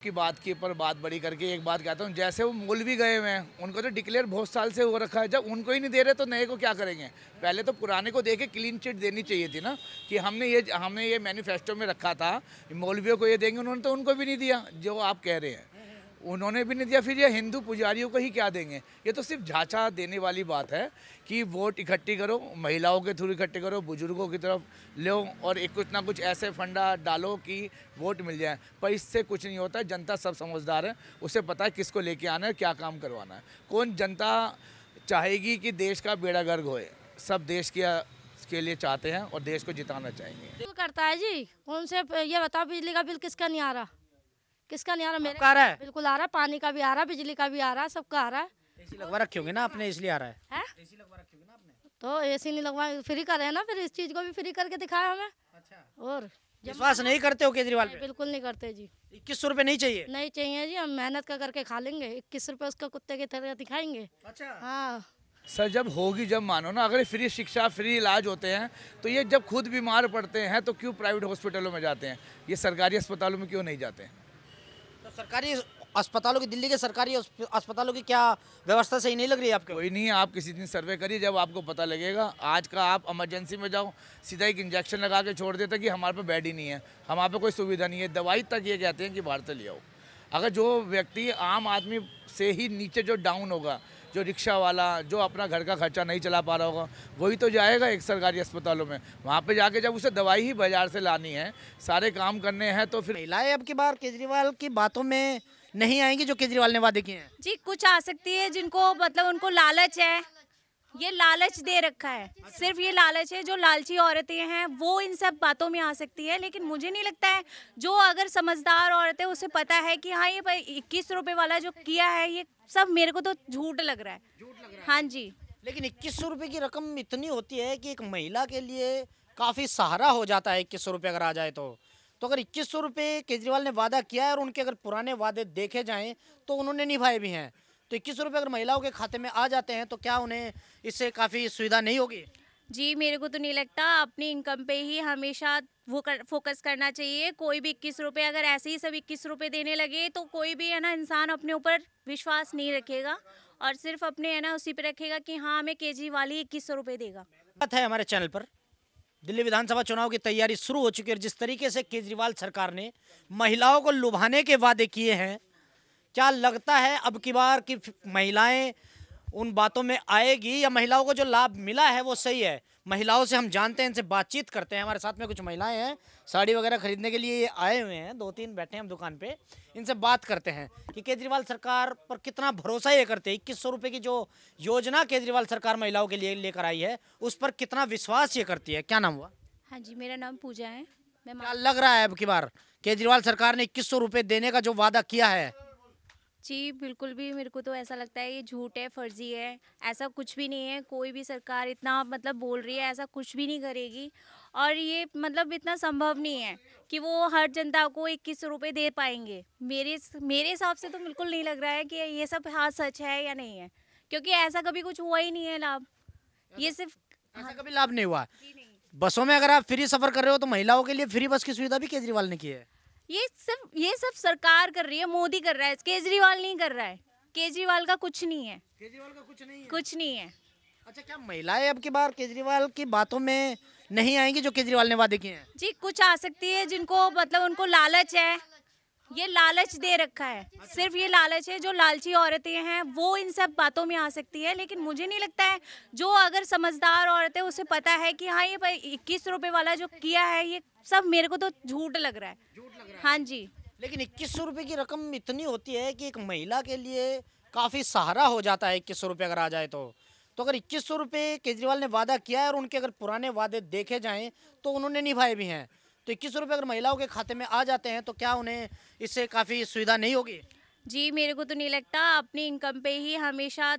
की बात की पर बात बड़ी करके एक बात कहता हूँ, जैसे वो मौलवी गए हुए हैं, उनको तो डिक्लेयर बहुत साल से हो रखा है। जब उनको ही नहीं दे रहे तो नए को क्या करेंगे? पहले तो पुराने को देके क्लीन चिट देनी चाहिए थी ना, कि हमने ये मैनिफेस्टो में रखा था, मौलवियों को ये देंगे। उन्होंने तो उनको भी नहीं दिया जो आप कह रहे हैं, उन्होंने भी नहीं दिया। फिर ये हिंदू पुजारियों को ही क्या देंगे? ये तो सिर्फ झांसा देने वाली बात है कि वोट इकट्ठी करो, महिलाओं के थ्रू इकट्ठे करो, बुजुर्गों की तरफ लो और एक कुछ ना कुछ ऐसे फंडा डालो कि वोट मिल जाए। पर इससे कुछ नहीं होता। जनता सब समझदार है, उसे पता है किसको लेके आना है, क्या काम करवाना है। कौन जनता चाहेगी कि देश का बेड़ा गर्क होए? सब देश के लिए चाहते हैं और देश को जिताना चाहेंगे। बिल करता है जी। उनसे ये बताओ, बिजली का बिल किसका नहीं आ रहा? किसका नहीं आ रहा? मेरे आपका आ रहा है? बिल्कुल आ रहा है, पानी का भी आ रहा है, बिजली का भी आ रहा है, सबका आ रहा है। एसी लगवा रखे होंगे ना आपने, इसलिए आ रहा है। हैं? एसी लगवा रखे होंगे ना आपने। तो एसी नहीं लगवाए, फ्री कर रहे हैं ना, फिर इस चीज को भी फ्री करके दिखाया हमें। अच्छा, और विश्वास नहीं करते हो केजरीवाल नहीं, पे? बिल्कुल नहीं करते जी। 2100 रुपए नहीं चाहिए? नहीं चाहिए जी, हम मेहनत का करके खा लेंगे। 21 रुपए उसका कुत्ते की तरह दिखाएंगे। अच्छा, हाँ, सर जब होगी, जब मानो ना, अगर फ्री शिक्षा फ्री इलाज होते हैं तो ये जब खुद बीमार पड़ते हैं तो क्यों प्राइवेट हॉस्पिटलों में जाते हैं? ये सरकारी अस्पतालों में क्यों नहीं जाते हैं? तो सरकारी अस्पतालों की, दिल्ली के सरकारी अस्पतालों की क्या व्यवस्था सही नहीं लग रही है आपको? कोई नहीं, आप किसी दिन सर्वे करिए, जब आपको पता लगेगा। आज का आप इमरजेंसी में जाओ, सीधा एक इंजेक्शन लगा के छोड़ देते कि हमारे पे बेड ही नहीं है, हमारे पे कोई सुविधा नहीं है। दवाई तक ये कहते हैं कि बाहर से ले आओ। अगर जो व्यक्ति आम आदमी से ही नीचे जो डाउन होगा, जो रिक्शा वाला, जो अपना घर का खर्चा नहीं चला पा रहा होगा, वही तो जाएगा एक सरकारी अस्पतालों में। वहाँ पे जाके जब उसे दवाई ही बाजार से लानी है, सारे काम करने हैं, तो फिर महिलाएं अब की बार केजरीवाल की बातों में नहीं आएंगी जो केजरीवाल ने वादे किए हैं? जी कुछ आ सकती है जिनको मतलब उनको लालच है, ये लालच दे रखा है। सिर्फ ये लालच है, जो लालची औरतें हैं वो इन सब बातों में आ सकती है। लेकिन मुझे नहीं लगता है, जो अगर समझदार औरत है उसे पता है कि हाँ ये 21 रुपए वाला जो किया है ये सब मेरे को तो झूठ लग रहा है। हाँ जी, लेकिन 2100 रुपए की रकम इतनी होती है कि एक महिला के लिए काफी सहारा हो जाता है। 2100 रुपए अगर आ जाए तो अगर 2100 रुपए केजरीवाल ने वादा किया है और उनके अगर पुराने वादे देखे जाएं तो उन्होंने निभाए भी हैं, तो 2100 रुपए अगर महिलाओं के खाते में आ जाते हैं तो क्या उन्हें इससे काफी सुविधा नहीं होगी? जी मेरे को तो नहीं लगता। अपनी इनकम पे ही हमेशा फोकस करना चाहिए। कोई भी 21 रुपए अगर ऐसे ही सब 21 रुपए देने लगे तो कोई भी है ना इंसान अपने ऊपर विश्वास नहीं रखेगा और सिर्फ अपने है ना उसी पे रखेगा कि हाँ हमें केजरीवाल ही 2100 रुपए देगा। बात है हमारे चैनल पर, दिल्ली विधानसभा चुनाव की तैयारी शुरू हो चुकी है और जिस तरीके से केजरीवाल सरकार ने महिलाओं को लुभाने के वादे किए हैं, क्या लगता है अब की बार कि महिलाएं उन बातों में आएगी या महिलाओं को जो लाभ मिला है वो सही है? महिलाओं से हम जानते हैं, इनसे बातचीत करते हैं। हमारे साथ में कुछ महिलाएं हैं, साड़ी वगैरह खरीदने के लिए ये आए हुए हैं, 2-3 बैठे हैं हम दुकान पे। इनसे बात करते हैं कि केजरीवाल सरकार पर कितना भरोसा ये करते हैं। 2100 रुपए की जो योजना केजरीवाल सरकार महिलाओं के लिए लेकर आई है उस पर कितना विश्वास ये करती है। क्या नाम हुआ? हाँ जी, मेरा नाम पूजा है। मैं क्या लग रहा है अब की बार केजरीवाल सरकार ने 2100 रुपए देने का जो वादा किया है? जी बिल्कुल भी मेरे को तो ऐसा लगता है ये झूठ है, फर्जी है। ऐसा कुछ भी नहीं है। कोई भी सरकार इतना मतलब बोल रही है, ऐसा कुछ भी नहीं करेगी। और ये मतलब इतना संभव नहीं है कि वो हर जनता को 21 रुपए दे पाएंगे। मेरे हिसाब से तो बिल्कुल नहीं लग रहा है कि ये सब हाँ सच है या नहीं है, क्योंकि ऐसा कभी कुछ हुआ ही नहीं है लाभ। ये सिर्फ ऐसा कभी लाभ नहीं हुआ। बसों में अगर आप फ्री सफर कर रहे हो तो महिलाओं के लिए फ्री बस की सुविधा भी केजरीवाल ने की है। ये सब सरकार कर रही है, मोदी कर रहा है, केजरीवाल नहीं कर रहा है। केजरीवाल का कुछ नहीं है, केजरीवाल का कुछ नहीं है। कुछ नहीं है। अच्छा, क्या महिलाएं अब की बार केजरीवाल की बातों में नहीं आएंगी जो केजरीवाल ने वादे किए हैं? जी कुछ आ सकती है जिनको मतलब उनको लालच है, ये लालच दे रखा है। सिर्फ ये लालच है, जो लालची औरतें हैं वो इन सब बातों में आ सकती है। लेकिन मुझे नहीं लगता है, जो अगर समझदार औरत है उसे पता है कि हाँ ये 21 रुपए वाला जो किया है ये सब मेरे को तो झूठ लग रहा है। हाँ जी, लेकिन 2100 रुपए की रकम इतनी होती है कि एक महिला के लिए काफी सहारा हो जाता है। 2100 रुपए अगर आ जाए तो अगर 2100 रुपए केजरीवाल ने वादा किया है और उनके अगर पुराने वादे देखे जाएं तो उन्होंने निभाए भी हैं, तो 2100 रुपए अगर महिलाओं के खाते में आ जाते हैं तो क्या उन्हें इससे काफी सुविधा नहीं होगी? जी मेरे को तो नहीं लगता। अपनी इनकम पे ही हमेशा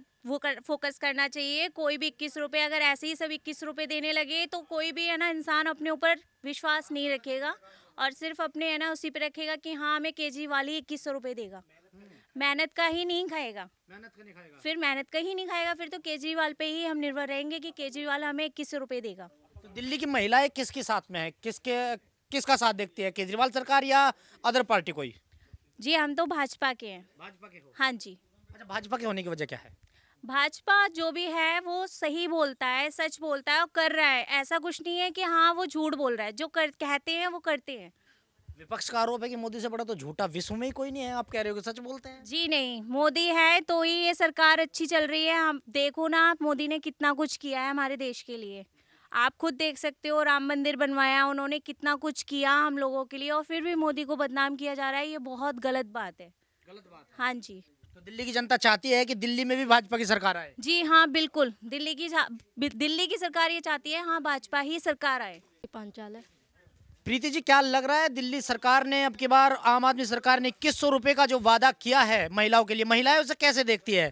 फोकस करना चाहिए। कोई भी 21 रुपए अगर ऐसे ही सब 21 रुपए देने लगे तो कोई भी है ना इंसान अपने ऊपर विश्वास नहीं रखेगा और सिर्फ अपने है ना उसी पे रखेगा कि हाँ हमें केजरीवाल ही 2100 रुपए देगा। मेहनत का ही नहीं खाएगा। फिर मेहनत का ही नहीं खाएगा, फिर तो केजरीवाल पे ही हम निर्भर रहेंगे कि केजरीवाल हमें 21 रुपए देगा। तो दिल्ली की महिलाएं किसके साथ में है, किसका साथ देखती है, केजरीवाल सरकार या अदर पार्टी कोई? जी हम तो भाजपा के हैं। भाजपा के हो? हाँ जी। अच्छा, भाजपा के होने की वजह क्या है? भाजपा जो भी है वो सही बोलता है, सच बोलता है और कर रहा है। ऐसा कुछ नहीं है कि हाँ वो झूठ बोल रहा है, जो कहते हैं वो करते हैं। विपक्ष का आरोप है कि मोदी से बड़ा तो झूठा विश्व में ही कोई नहीं है, आप कह रहे हो कि सच बोलते हैं। जी नहीं, मोदी है तो ही ये सरकार अच्छी चल रही है। हम देखो ना, आप मोदी ने कितना कुछ किया है हमारे देश के लिए। आप खुद देख सकते हो, राम मंदिर बनवाया उन्होंने, कितना कुछ किया हम लोगों के लिए, और फिर भी मोदी को बदनाम किया जा रहा है। ये बहुत गलत बात है। गलत बात है। हाँ जी। तो दिल्ली की जनता चाहती है कि दिल्ली में भी भाजपा की सरकार आए। जी हाँ, बिल्कुल। दिल्ली की सरकार ये चाहती है, हाँ भाजपा ही सरकार आए। पांचाल है। प्रीति जी, क्या लग रहा है दिल्ली सरकार ने अब की बार, आम आदमी सरकार ने 2100 रुपए का जो वादा किया है महिलाओं के लिए, महिलाएं उसे कैसे देखती है?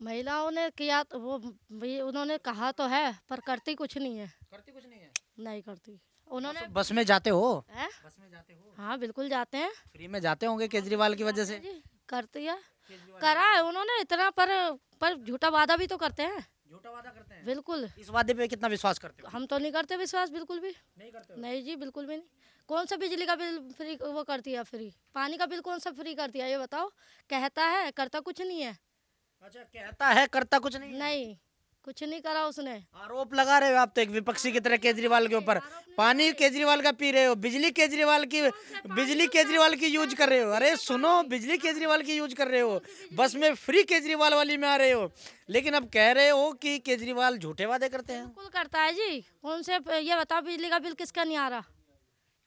महिलाओं ने किया तो वो भी उन्होंने कहा तो है, पर करती कुछ नहीं है। करती कुछ नहीं है। नहीं करती उन्होंने। बस में जाते हो? है? बस में जाते हो? हाँ बिल्कुल जाते हैं फ्री में जाते होंगे केजरीवाल की वजह से। जी। करती है, करा है उन्होंने इतना, पर झूठा वादा भी तो करते हैं। झूठा वादा करते हैं। बिल्कुल। इस वादे पे कितना विश्वास करते हो? हम तो नहीं करते विश्वास, बिल्कुल भी नहीं करते हो? नहीं जी, बिल्कुल भी नहीं। कौन सा बिजली का बिल फ्री वो करती है? फ्री पानी का बिल कौन सा फ्री करती है? ये बताओ। कहता है, करता कुछ नहीं है। अच्छा, कहता है करता कुछ नहीं है। नहीं, कुछ नहीं करा उसने। आरोप लगा रहे हो आप तो एक विपक्षी की तरह केजरीवाल के ऊपर। पानी केजरीवाल का पी रहे हो, बिजली केजरीवाल की यूज कर रहे हो। अरे सुनो, बिजली केजरीवाल की यूज कर रहे हो, बस में फ्री केजरीवाल वाली में आ रहे हो, लेकिन अब कह रहे हो कि केजरीवाल झूठे वादे करते हैं। बिल्कुल करता है जी। कौन से ये बताओ, बिजली का बिल किसका नहीं आ रहा?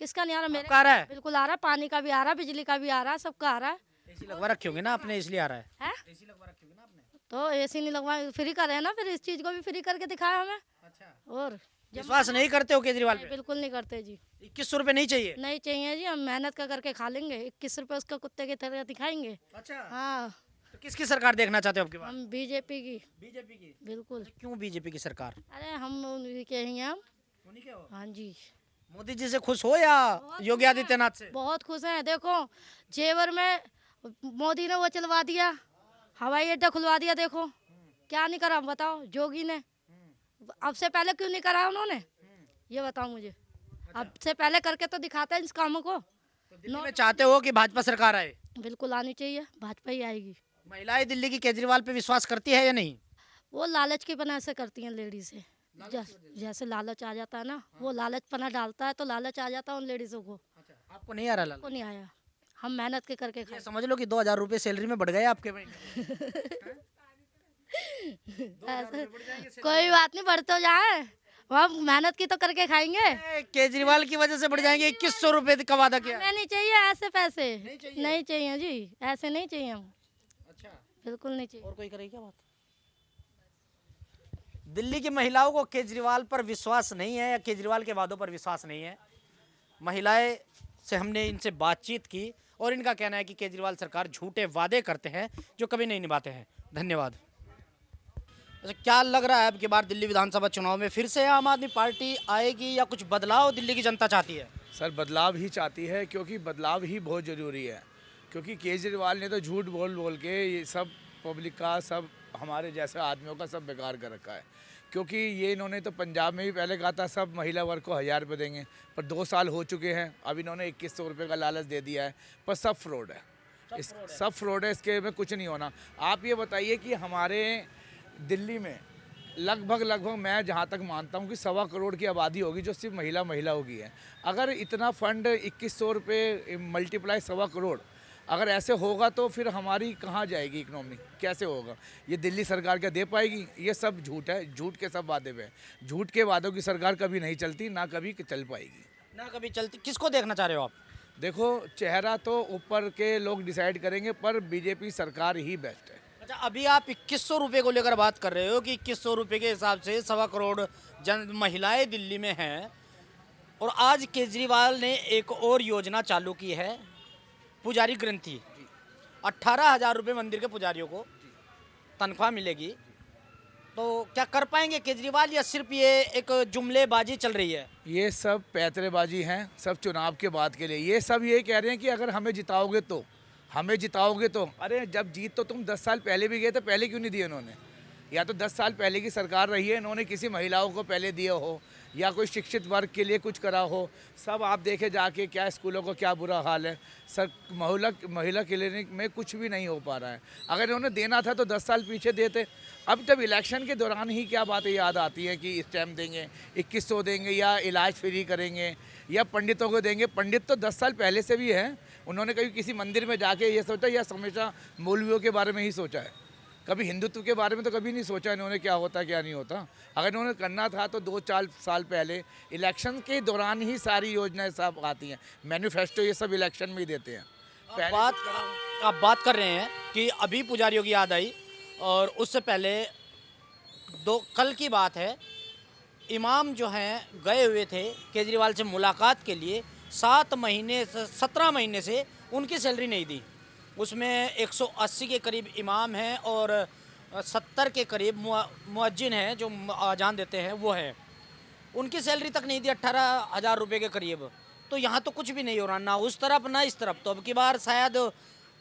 किसका नहीं आ रहा? मेरे आपका आ रहा है? बिल्कुल आ रहा है। पानी का भी आ रहा है, बिजली का भी आ रहा है, सबका आ रहा है। एसी लगवा रखी होगी ना आपने, इसलिए आ रहा है। है? एसी लगवा रखी होगी ना आपने। तो एसी नहीं लगवा, फ्री कर रहे हैं ना, फिर इस चीज को भी फ्री करके दिखाया हमें। अच्छा, और विश्वास नहीं करते हो केजरीवाल पे? बिल्कुल नहीं करते जी। 2100 रुपए नहीं चाहिए? नहीं चाहिए जी, हम मेहनत का करके खा लेंगे। 21 रुपए उसका कुत्ते की तरह दिखाएंगे। अच्छा, हाँ, तो किसकी सरकार देखना चाहते हो आपके पास? हम बीजेपी की। बीजेपी की? बिल्कुल। क्यों बीजेपी की सरकार? अरे हम उन्हीं के ही हैं हम। उन्हीं के हो? हाँ जी। मोदी जी से खुश हो या योगी आदित्यनाथ से? बहुत खुश हैं। देखो, जेवर में मोदी ने वो चलवा दिया, हवाई अड्डा खुलवा दिया। देखो क्या नहीं करा, बताओ जोगी ने। अब से पहले क्यों नहीं करा उन्होंने? ये बताओ मुझे। अब से पहले करके तो दिखाते हैं इस कामों को। तो दिल्ली में चाहते हो कि भाजपा सरकार आए? बिल्कुल आनी चाहिए, भाजपा ही आएगी। महिलाएं दिल्ली की केजरीवाल पे विश्वास करती है या नहीं? वो लालच की बना से करती हैं लेडीज से। जैसे लालच आ जाता है ना, वो लालच पना डालता है तो लालच आ जाता है उन लेडीजों को। अच्छा, आपको नहीं आ रहा लाल? को नहीं आया। हम मेहनत के करके ये खाए। समझ लो कि 2000 रुपए सैलरी में बढ़ गए आपके महीने। ऐसे कोई बात नहीं, बढ़ तो जाए, हम मेहनत की तो करके खाएंगे। केजरीवाल की वजह से बढ़ जाएंगे। 2100 रुपए का वादा किया। हमें नहीं चाहिए ऐसे पैसे। नहीं चाहिए? नहीं चाहिए जी, ऐसे नहीं चाहिए हम। अच्छा, बिल्कुल नहीं चाहिए। और कोई करेगी क्या बात? दिल्ली की महिलाओं को केजरीवाल पर विश्वास नहीं है या केजरीवाल के वादों पर विश्वास नहीं है। महिलाएं से हमने इनसे बातचीत की और इनका कहना है कि केजरीवाल सरकार झूठे वादे करते हैं जो कभी नहीं निभाते हैं। धन्यवाद। अच्छा, क्या लग रहा है अब की बार दिल्ली विधानसभा चुनाव में फिर से आम आदमी पार्टी आएगी या कुछ बदलाव दिल्ली की जनता चाहती है? सर बदलाव ही चाहती है, क्योंकि बदलाव ही बहुत ज़रूरी है। क्योंकि केजरीवाल ने तो झूठ बोल बोल के ये सब पब्लिक का, सब हमारे जैसे आदमियों का सब बेकार कर रखा है। क्योंकि ये इन्होंने तो पंजाब में भी पहले कहा था सब महिला वर्ग को 1000 रुपये देंगे, पर 2 साल हो चुके हैं, अब इन्होंने 2100 रुपये का लालच दे दिया है, पर सब फ्रॉड है। सब फ्रॉड है, इसके में कुछ नहीं होना। आप ये बताइए कि हमारे दिल्ली में लगभग मैं जहाँ तक मानता हूँ कि 1.25 करोड़ की आबादी होगी जो सिर्फ महिला होगी है। अगर इतना फंड 2100 रुपये मल्टीप्लाई 1.25 करोड़ अगर ऐसे होगा तो फिर हमारी कहाँ जाएगी इकनॉमी, कैसे होगा? ये दिल्ली सरकार क्या दे पाएगी? ये सब झूठ है, झूठ के सब वादे पे। झूठ के वादों की सरकार कभी नहीं चलती, ना कभी चल पाएगी, ना कभी चलती। किसको देखना चाह रहे हो आप? देखो चेहरा तो ऊपर के लोग डिसाइड करेंगे, पर बीजेपी सरकार ही बेस्ट है। अच्छा, अभी आप 2100 रुपये को लेकर बात कर रहे हो कि 2100 रुपये के हिसाब से 1.25 करोड़ महिलाएं दिल्ली में हैं, और आज केजरीवाल ने एक और योजना चालू की है, पुजारी ग्रंथी। 18,000 रुपये मंदिर के पुजारियों को तनख्वाह मिलेगी। तो क्या कर पाएंगे केजरीवाल, या सिर्फ ये एक जुमलेबाजी चल रही है? ये सब पैतरेबाजी हैं, सब चुनाव के बाद के लिए। ये सब ये कह रहे हैं कि अगर हमें जिताओगे तो अरे जब जीत तो तुम 10 साल पहले भी गए थे, पहले क्यों नहीं दिए इन्होंने? या तो 10 साल पहले की सरकार रही है, इन्होंने किसी महिलाओं को पहले दिए हो, या कोई शिक्षित वर्ग के लिए कुछ करा हो। सब आप देखे जाके क्या स्कूलों को क्या बुरा हाल है सर। महिला क्लिनिक में कुछ भी नहीं हो पा रहा है। अगर इन्होंने देना था तो 10 साल पीछे देते। अब जब इलेक्शन के दौरान ही क्या बातें याद आती हैं कि स्टैम्प देंगे, 2100 देंगे या इलाज फ्री करेंगे या पंडितों को देंगे। पंडित तो 10 साल पहले से भी हैं। उन्होंने कभी किसी मंदिर में जाके ये सोचा या हमेशा मौलवियों के बारे में ही सोचा है? कभी हिंदुत्व के बारे में तो कभी नहीं सोचा इन्होंने क्या होता क्या नहीं होता। अगर इन्होंने करना था तो 2-4 साल पहले इलेक्शन के दौरान ही सारी योजनाएं सब आती हैं। मैनिफेस्टो ये सब इलेक्शन में ही देते हैं। आप बात कर रहे हैं कि अभी पुजारियों की याद आई, और उससे पहले कल की बात है, इमाम जो हैं गए हुए थे केजरीवाल से मुलाकात के लिए। 17 महीने से उनकी सैलरी नहीं दी। उसमें 180 के करीब इमाम हैं और 70 के करीब मुअज्जिन हैं जो अजान देते हैं, वो हैं। उनकी सैलरी तक नहीं दी, 18,000 रुपये के करीब। तो यहाँ तो कुछ भी नहीं हो रहा, ना उस तरफ ना इस तरफ। तो अब की बार शायद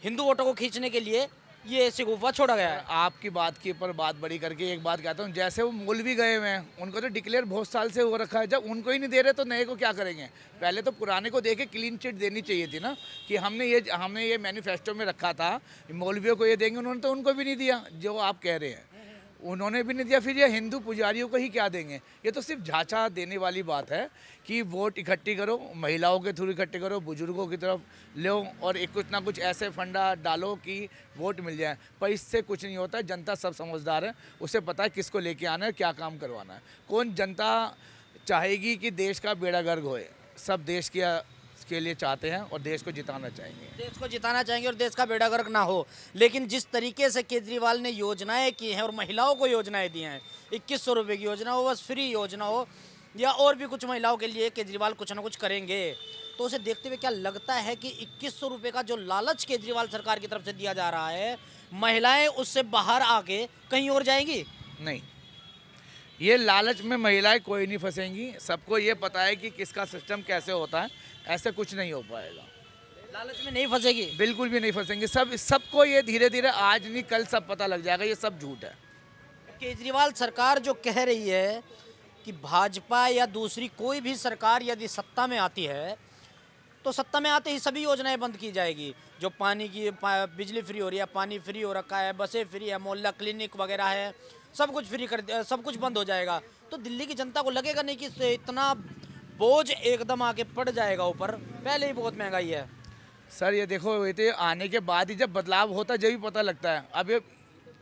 हिंदू वोटों को खींचने के लिए ये शिगुफा छोड़ा गया है। आपकी बात के ऊपर बात बड़ी करके एक बात कहता हूँ, जैसे वो मौलवी गए हुए हैं, उनको तो डिक्लेयर बहुत साल से हो रखा है। जब उनको ही नहीं दे रहे तो नए को क्या करेंगे? पहले तो पुराने को देके क्लीन चिट देनी चाहिए थी ना, कि हमने ये मैनिफेस्टो में रखा था, मौलवियों को ये देंगे। उन्होंने तो उनको भी नहीं दिया जो आप कह रहे हैं, उन्होंने भी नहीं दिया। फिर ये हिंदू पुजारियों को ही क्या देंगे? ये तो सिर्फ झांसा देने वाली बात है कि वोट इकट्ठी करो, महिलाओं के थ्रू इकट्ठी करो, बुजुर्गों की तरफ लो और एक कुछ ना कुछ ऐसे फंडा डालो कि वोट मिल जाए। पर इससे कुछ नहीं होता। जनता सब समझदार है, उसे पता है किसको लेके आना है, क्या काम करवाना है। कौन जनता चाहेगी कि देश का बेड़ा गर्क होए? सब देश के लिए चाहते हैं और देश को जिताना चाहेंगे। देश को जिताना चाहेंगे और देश का बेड़ा गर्क ना हो। लेकिन जिस तरीके से केजरीवाल ने योजनाएं की हैं और महिलाओं को योजनाएं दी हैं, 2100 रुपये की योजना हो, बस फ्री योजना हो, या और भी कुछ महिलाओं के लिए केजरीवाल कुछ ना कुछ करेंगे, तो उसे देखते हुए क्या लगता है कि 2100 रुपये का जो लालच केजरीवाल सरकार की तरफ से दिया जा रहा है, महिलाएं उससे बाहर आके कहीं और जाएंगी? नहीं, ये लालच में महिलाएं कोई नहीं फंसेंगी। सबको ये पता है कि किसका सिस्टम कैसे होता है। ऐसे कुछ नहीं हो पाएगा। लालच में नहीं फंसेगी? बिल्कुल भी नहीं फंसेंगे। सबको ये धीरे धीरे, आज नहीं कल सब पता लग जाएगा। ये सब झूठ है। केजरीवाल सरकार जो कह रही है कि भाजपा या दूसरी कोई भी सरकार यदि सत्ता में आती है तो सत्ता में आते ही सभी योजनाएं बंद की जाएगी। जो पानी की बिजली फ्री हो रही है, पानी फ्री हो रखा है, बसें फ्री है, मोहल्ला क्लिनिक वगैरह है, सब कुछ फ्री सब कुछ बंद हो जाएगा। तो दिल्ली की जनता को लगेगा नहीं कि इतना बोझ एकदम आके पड़ जाएगा ऊपर, पहले ही बहुत महंगाई है। सर ये देखो, ये तो आने के बाद ही जब बदलाव होता है जब भी पता लगता है। अब ये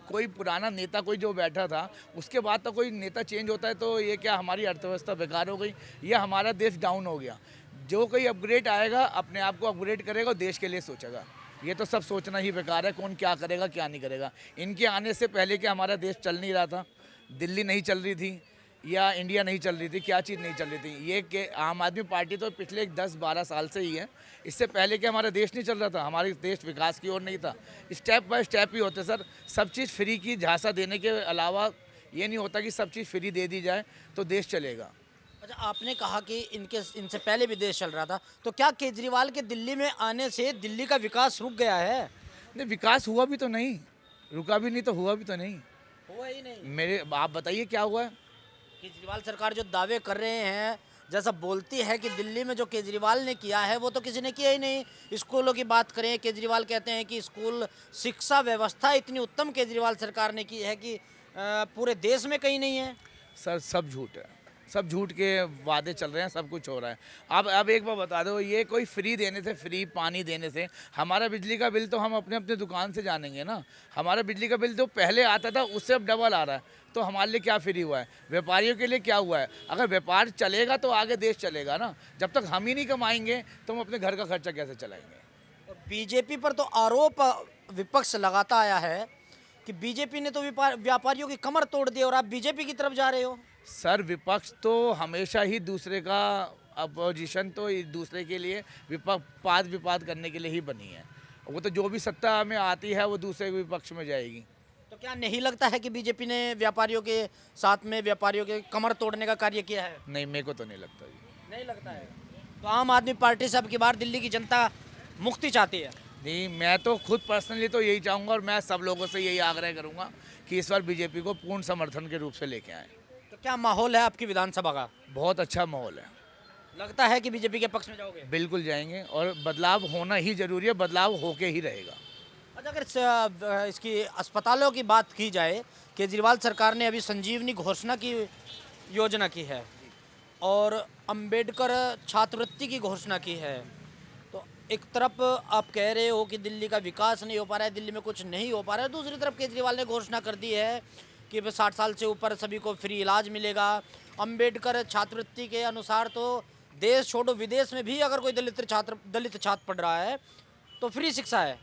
कोई पुराना नेता कोई जो बैठा था, उसके बाद तो कोई नेता चेंज होता है तो ये क्या हमारी अर्थव्यवस्था बेकार हो गई या हमारा देश डाउन हो गया? जो कोई अपग्रेड आएगा अपने आप को अपग्रेड करेगा और देश के लिए सोचेगा। ये तो सब सोचना ही बेकार है, कौन क्या करेगा क्या नहीं करेगा। इनके आने से पहले क्या हमारा देश चल नहीं रहा था? दिल्ली नहीं चल रही थी या इंडिया नहीं चल रही थी? क्या चीज़ नहीं चल रही थी? ये कि आम आदमी पार्टी तो पिछले 10-12 साल से ही है। इससे पहले क्या हमारा देश नहीं चल रहा था? हमारे देश विकास की ओर नहीं था। स्टेप बाय स्टेप ही होते सर। सब चीज़ फ्री की झांसा देने के अलावा ये नहीं होता कि सब चीज़ फ्री दे दी जाए तो देश चलेगा। अच्छा, आपने कहा कि इनसे पहले भी देश चल रहा था, तो क्या केजरीवाल के दिल्ली में आने से दिल्ली का विकास रुक गया है? नहीं, विकास हुआ भी तो नहीं, रुका भी नहीं तो हुआ भी तो नहीं। हुआ ही नहीं। मेरे आप बताइए क्या हुआ है? केजरीवाल सरकार जो दावे कर रहे हैं, जैसा बोलती है कि दिल्ली में जो केजरीवाल ने किया है वो तो किसी ने किया ही नहीं। स्कूलों की बात करें, केजरीवाल कहते हैं कि स्कूल शिक्षा व्यवस्था इतनी उत्तम केजरीवाल सरकार ने की है कि पूरे देश में कहीं नहीं है। सर सब झूठ है, सब झूठ के वादे चल रहे हैं, सब कुछ हो रहा है। अब एक बार बता दो, ये कोई फ्री देने से, फ्री पानी देने से हमारा बिजली का बिल तो हम अपने अपने दुकान से जानेंगे ना। हमारा बिजली का बिल जो पहले आता था उससे अब डबल आ रहा है, तो हमारे लिए क्या फ्री हुआ है? व्यापारियों के लिए क्या हुआ है? अगर व्यापार चलेगा तो आगे देश चलेगा ना। जब तक हम ही नहीं कमाएंगे तो हम अपने घर का खर्चा कैसे चलाएंगे? बीजेपी पर तो आरोप विपक्ष लगाता आया है कि बीजेपी ने तो व्यापारियों की कमर तोड़ दी और आप बीजेपी की तरफ जा रहे हो। सर विपक्ष तो हमेशा ही दूसरे का, अपोजिशन तो दूसरे के लिए वाद विवाद करने के लिए ही बनी है। वो तो जो भी सत्ता में आती है वो दूसरे विपक्ष में जाएगी। तो क्या नहीं लगता है कि बीजेपी ने व्यापारियों के साथ में व्यापारियों के कमर तोड़ने का कार्य किया है? नहीं, मेरे को तो नहीं लगता जी। नहीं लगता है। तो आम आदमी पार्टी से अब की बार दिल्ली की जनता मुक्ति चाहती है? नहीं, मैं तो खुद पर्सनली तो यही चाहूँगा और मैं सब लोगों से यही आग्रह करूँगा कि इस बार बीजेपी को पूर्ण समर्थन के रूप से लेके आए। तो क्या माहौल है आपकी विधानसभा का? बहुत अच्छा माहौल है। लगता है कि बीजेपी के पक्ष में जाओगे? बिल्कुल जाएंगे और बदलाव होना ही जरूरी है, बदलाव होके ही रहेगा। अच्छा, अगर इसकी अस्पतालों की बात की जाए, केजरीवाल सरकार ने अभी संजीवनी घोषणा की योजना की है और अंबेडकर छात्रवृत्ति की घोषणा की है। तो एक तरफ आप कह रहे हो कि दिल्ली का विकास नहीं हो पा रहा है, दिल्ली में कुछ नहीं हो पा रहा है, दूसरी तरफ केजरीवाल ने घोषणा कर दी है कि 60 साल से ऊपर सभी को फ्री इलाज मिलेगा। अंबेडकर छात्रवृत्ति के अनुसार तो देश छोड़ो विदेश में भी अगर कोई दलित छात्र पढ़ रहा है तो फ्री शिक्षा है।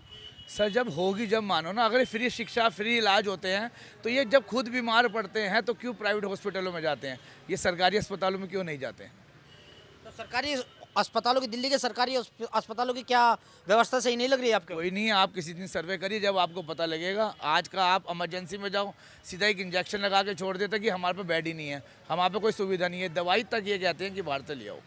सर जब होगी, जब मानो ना, अगर फ्री शिक्षा फ्री इलाज होते हैं तो ये जब खुद बीमार पड़ते हैं तो क्यों प्राइवेट हॉस्पिटलों में जाते हैं, ये सरकारी अस्पतालों में क्यों नहीं जाते हैं? तो सरकारी अस्पतालों की, दिल्ली के सरकारी अस्पतालों की क्या व्यवस्था सही नहीं लग रही है आपको? कोई नहीं है, आप किसी दिन सर्वे करिए, जब आपको पता लगेगा। आज का आप इमरजेंसी में जाओ, सीधा एक इंजेक्शन लगा के छोड़ देते कि हमारे पे बेड ही नहीं है, हमारे पे कोई सुविधा नहीं है, दवाई तक ये कहते हैं कि बाहर से ले आओ।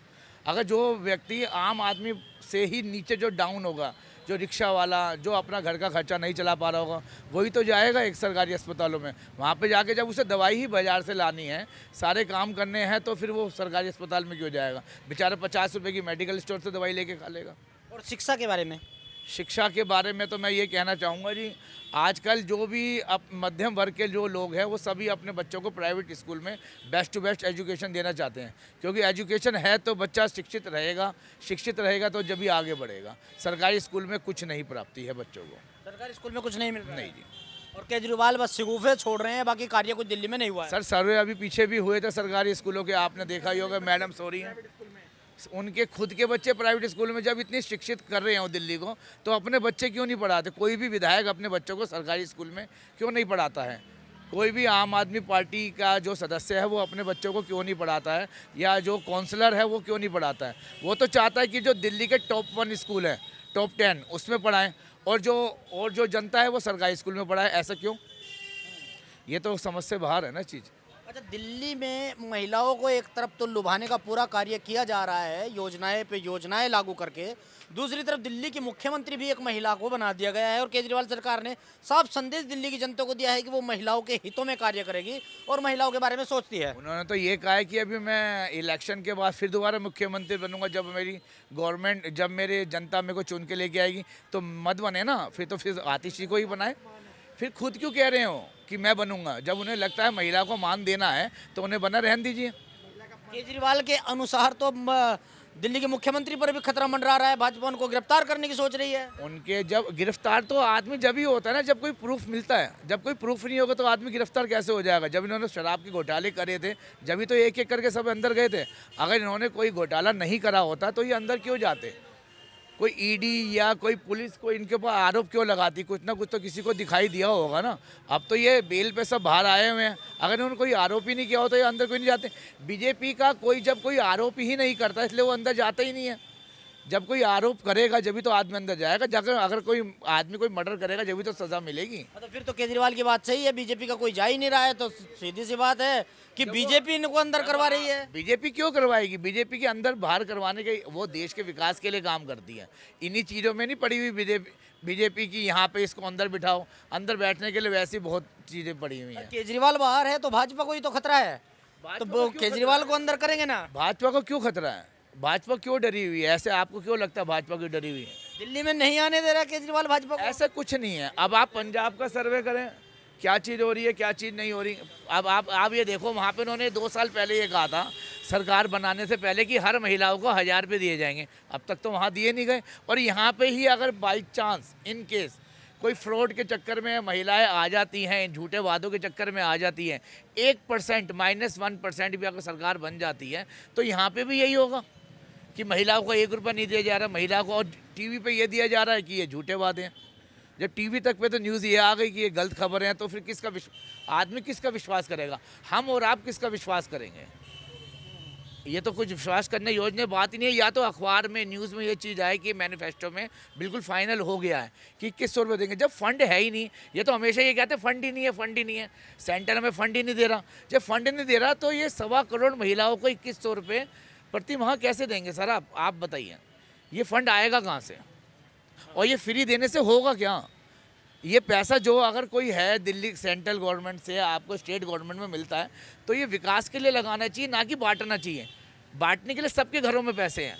अगर जो व्यक्ति आम आदमी से ही नीचे जो डाउन होगा, जो रिक्शा वाला, जो अपना घर का खर्चा नहीं चला पा रहा होगा, वही तो जाएगा एक सरकारी अस्पतालों में। वहाँ पे जाके जब उसे दवाई ही बाज़ार से लानी है, सारे काम करने हैं, तो फिर वो सरकारी अस्पताल में क्यों जाएगा? बेचारा 50 रुपये की मेडिकल स्टोर से दवाई लेके खा लेगा। और शिक्षा के बारे में? शिक्षा के बारे में तो मैं ये कहना चाहूँगा जी, आजकल जो भी मध्यम वर्ग के जो लोग हैं वो सभी अपने बच्चों को प्राइवेट स्कूल में बेस्ट टू बेस्ट एजुकेशन देना चाहते हैं, क्योंकि एजुकेशन है तो बच्चा शिक्षित रहेगा तो जब भी आगे बढ़ेगा। सरकारी स्कूल में कुछ नहीं प्राप्ति है बच्चों को, सरकारी स्कूल में कुछ नहीं मिल रहा है? नहीं जी। और केजरीवाल बस शगुफे छोड़ रहे हैं, बाकी कार्य कुछ दिल्ली में नहीं हुआ है। सर सर्वे अभी पीछे भी हुए थे सरकारी स्कूलों के, आपने देखा ही होगा, मैडम सो रही हैं, उनके खुद के बच्चे प्राइवेट स्कूल में जब इतनी शिक्षित कर रहे हैं दिल्ली को, तो अपने बच्चे क्यों नहीं पढ़ाते? कोई भी विधायक अपने बच्चों को सरकारी स्कूल में क्यों नहीं पढ़ाता है? कोई भी आम आदमी पार्टी का जो सदस्य है वो अपने बच्चों को क्यों नहीं पढ़ाता है, या जो काउंसलर है वो क्यों नहीं पढ़ाता है? वो तो चाहता है कि जो दिल्ली के टॉप 1 स्कूल है, टॉप 10 उसमें पढ़ाएं, और जो जनता है वो सरकारी स्कूल में पढ़ाए। ऐसा क्यों? ये तो समझ से बाहर है ना चीज़। अच्छा, दिल्ली में महिलाओं को एक तरफ तो लुभाने का पूरा कार्य किया जा रहा है, योजनाएं पे योजनाएं लागू करके, दूसरी तरफ दिल्ली की मुख्यमंत्री भी एक महिला को बना दिया गया है और केजरीवाल सरकार ने साफ संदेश दिल्ली की जनता को दिया है कि वो महिलाओं के हितों में कार्य करेगी और महिलाओं के बारे में सोचती है। उन्होंने तो ये कहा है कि अभी मैं इलेक्शन के बाद फिर दोबारा मुख्यमंत्री बनूंगा, जब मेरी गवर्नमेंट, जब मेरे जनता मेरे को चुन के लेके आएगी तो मत बने ना, फिर आतिशी को ही बनाए। फिर खुद क्यों कह रहे हो कि मैं बनूंगा? जब उन्हें लगता है महिला को मान देना है तो उन्हें बना रहने दीजिए। केजरीवाल के अनुसार तो दिल्ली के मुख्यमंत्री पर भी खतरा मंडरा रहा है, भाजपा उनको गिरफ्तार करने की सोच रही है। उनके जब गिरफ्तार तो आदमी जब ही होता है ना, जब कोई प्रूफ मिलता है। जब कोई प्रूफ नहीं होगा तो आदमी गिरफ्तार कैसे हो जाएगा? जब इन्होंने शराब के घोटाले करे थे, जब ही तो एक एक करके सब अंदर गए थे। अगर इन्होंने कोई घोटाला नहीं करा होता तो ये अंदर क्यों जाते? कोई ईडी या कोई पुलिस को इनके ऊपर आरोप क्यों लगाती? कुछ ना कुछ तो किसी को दिखाई दिया होगा ना। अब तो ये बेल पे सब बाहर आए हुए हैं, अगर इन्होंने कोई आरोप ही नहीं किया हो तो ये अंदर कोई नहीं जाते। बीजेपी का कोई जब कोई आरोप ही नहीं करता इसलिए वो अंदर जाता ही नहीं है। जब कोई आरोप करेगा जब भी तो आदमी अंदर जाएगा, जाकर अगर कोई आदमी कोई मर्डर करेगा जब भी तो सज़ा मिलेगी। तो फिर तो केजरीवाल की बात सही है, बीजेपी का कोई जा ही नहीं रहा है, तो सीधी सी बात है कि बीजेपी इनको अंदर करवा रही है। बीजेपी क्यों करवाएगी? बीजेपी के अंदर बाहर करवाने के, वो देश के विकास के लिए काम करती है। इन्हीं चीज़ों में नहीं पड़ी हुई बीजेपी की यहाँ पे इसको अंदर बिठाओ, अंदर बैठने के लिए वैसी बहुत चीज़ें पड़ी हुई हैं। केजरीवाल बाहर है तो भाजपा को ही तो खतरा है, तो केजरीवाल को अंदर करेंगे ना। भाजपा को क्यों खतरा है? भाजपा क्यों डरी हुई है? ऐसे आपको क्यों लगता है भाजपा क्यों डरी हुई है? दिल्ली में नहीं आने दे रहा है केजरीवाल भाजपा को। ऐसा कुछ नहीं है। अब आप पंजाब का सर्वे करें, क्या चीज़ हो रही है क्या चीज़ नहीं हो रही। अब आप ये देखो, वहाँ पे उन्होंने 2 साल पहले ये कहा था सरकार बनाने से पहले कि हर महिलाओं को 1000 रुपये दिए जाएंगे। अब तक तो वहाँ दिए नहीं गए। और यहाँ पे ही अगर बाई चांस इन केस कोई फ्रॉड के चक्कर में महिलाएं आ जाती हैं, झूठे वादों के चक्कर में आ जाती हैं, 1% -1% भी अगर सरकार बन जाती है तो यहाँ पे भी यही होगा कि महिलाओं को 1 रुपया नहीं दिया जा रहा, महिलाओं को। और टीवी पे ये दिया जा रहा है कि ये झूठे वादे हैं। जब टीवी तक पे तो न्यूज़ ये आ गई कि ये गलत खबर है, तो फिर आदमी किसका विश्वास करेगा? हम और आप किसका विश्वास करेंगे? ये तो कुछ विश्वास करने योजना बात ही नहीं है। या तो अखबार में न्यूज़ में ये चीज़ आए कि मैनिफेस्टो में बिल्कुल फाइनल हो गया है कि 2100 रुपये देंगे, जब फंड है ही नहीं। ये तो हमेशा ये कहते हैं फंड ही नहीं है, फंड ही नहीं है, सेंटर में फंड ही नहीं दे रहा। जब फंड नहीं दे रहा तो ये 1.25 करोड़ महिलाओं को 2100 रुपये प्रति माह कैसे देंगे सर? आप बताइए, ये फंड आएगा कहाँ से? और ये फ्री देने से होगा क्या? ये पैसा जो अगर कोई है दिल्ली सेंट्रल गवर्नमेंट से आपको स्टेट गवर्नमेंट में मिलता है तो ये विकास के लिए लगाना चाहिए, ना कि बांटना चाहिए। बांटने के लिए सबके घरों में पैसे हैं।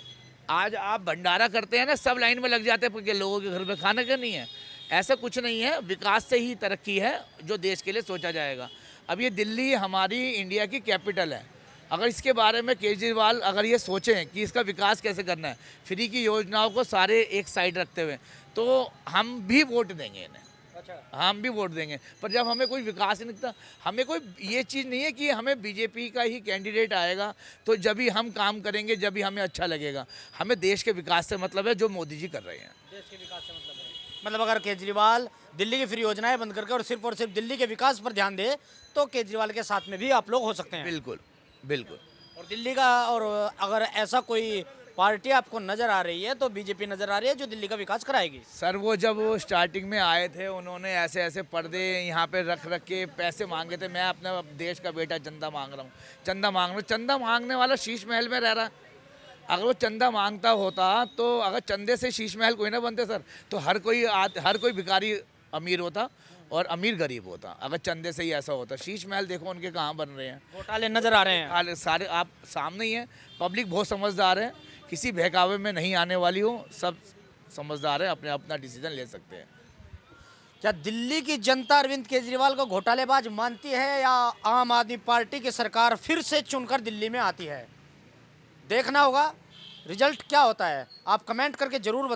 आज आप भंडारा करते हैं ना, सब लाइन में लग जाते हैं क्योंकि लोगों के घर में खाना का नहीं है। ऐसा कुछ नहीं है, विकास से ही तरक्की है जो देश के लिए सोचा जाएगा। अब ये दिल्ली हमारी इंडिया की कैपिटल है, अगर इसके बारे में केजरीवाल अगर ये सोचें कि इसका विकास कैसे करना है, फ्री की योजनाओं को सारे एक साइड रखते हुए, तो हम भी वोट देंगे इन्हें। हम भी वोट देंगे, पर जब हमें कोई विकास नहीं दिखता, हमें कोई ये चीज़ नहीं है कि हमें बीजेपी का ही कैंडिडेट आएगा तो जब ही हम काम करेंगे, जब ही हमें अच्छा लगेगा। हमें देश के विकास से मतलब है, जो मोदी जी कर रहे हैं। देश के विकास से मतलब अगर केजरीवाल दिल्ली की फ्री योजनाएं बंद करके और सिर्फ दिल्ली के विकास पर ध्यान दे तो केजरीवाल के साथ में भी आप लोग हो सकते हैं। बिल्कुल बिल्कुल। और दिल्ली का, और अगर ऐसा कोई पार्टी आपको नजर आ रही है तो बीजेपी नजर आ रही है जो दिल्ली का विकास कराएगी। सर वो जब वो स्टार्टिंग में आए थे, उन्होंने ऐसे ऐसे पर्दे यहाँ पे रख रख के पैसे मांगे थे। मैं अपने देश का बेटा चंदा मांग रहा हूँ, चंदा मांग रहा हूँ। चंदा मांगने वाला शीश महल में रह रहा। अगर वो चंदा मांगता होता तो अगर चंदे से शीश महल कोई ना बनते सर, तो हर कोई भिखारी अमीर होता और अमीर गरीब होता। अगर चंदे से ही ऐसा होता। शीश महल देखो उनके कहाँ बन रहे हैं, घोटाले नजर आ रहे हैं सारे आप सामने ही हैं। पब्लिक बहुत समझदार है, किसी बहकावे में नहीं आने वाली हो, सब समझदार है, अपने अपना डिसीजन ले सकते हैं। क्या दिल्ली की जनता अरविंद केजरीवाल को घोटालेबाज मानती है या आम आदमी पार्टी की सरकार फिर से चुनकर दिल्ली में आती है? देखना होगा रिजल्ट क्या होता है। आप कमेंट करके जरूर बताइए।